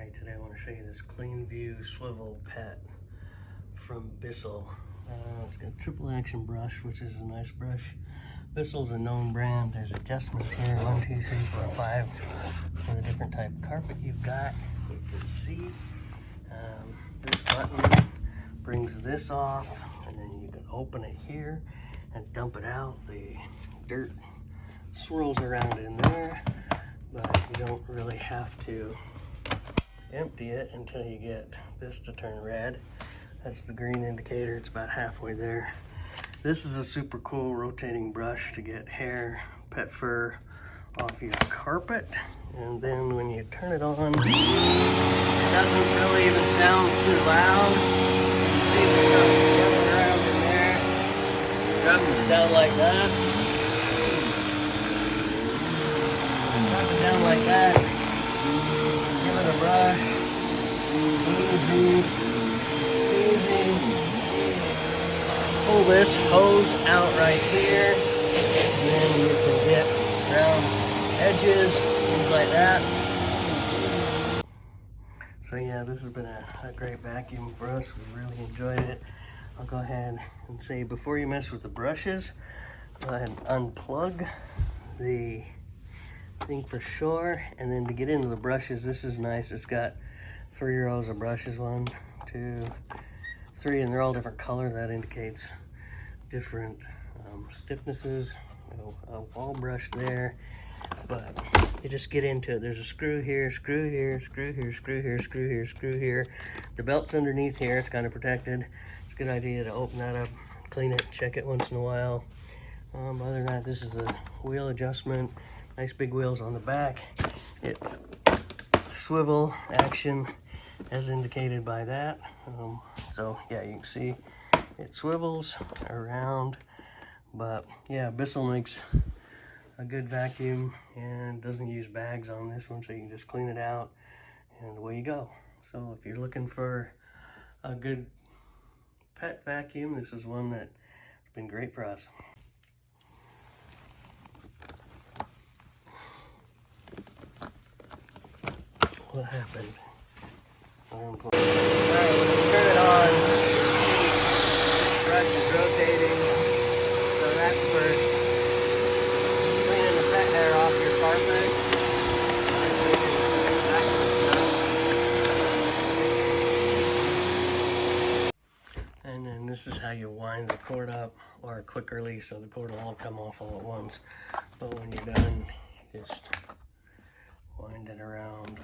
Alright, today I want to show you this CleanView Swivel Pet from BISSELL. It's got a triple action brush, which is a nice brush. BISSELL's a known brand. There's adjustments here, 1, 2, 3, 4, 5, for the different type of carpet you've got. You can see this button brings this off, and then you can open it here and dump it out. The dirt swirls around in there, but you don't really have to empty it until you get this to turn red. That's the green indicator. It's about halfway there. This is a super cool rotating brush to get hair, pet fur off your carpet. And then when you turn it on, it doesn't really even sound too loud. You can see the stuff jumping around in there. Drop this down like that. Drop it down like that. Give it a brush. Easy. Pull this hose out right here, and then you can get around edges, things like that. So yeah, this has been a great vacuum for us. We really enjoyed it. I'll go ahead and say, before you mess with the brushes, go ahead and unplug the thing for sure. And then to get into the brushes, this is nice. It's got 3 rows of brushes, 1, 2, 3, and they're all different color. That indicates different stiffnesses. A wall brush there, but you just get into it. There's a screw here, screw here, screw here, screw here, screw here, screw here. The belt's underneath here. It's kind of protected. It's a good idea to open that up, clean it, check it once in a while. Other than that, this is the wheel adjustment. Nice big wheels on the back. It's swivel action as indicated by that. So yeah, you can see it swivels around. But yeah, BISSELL makes a good vacuum and doesn't use bags on this one, so you can just clean it out and away you go. So if you're looking for a good pet vacuum, this is one that's been great for us. What happened? Alright, when you turn it on, this brush is rotating, so that's for cleaning the pet hair off your carpet. And then this is how you wind the cord up, or a quick release, so the cord will all come off all at once. But when you're done, just wind it around.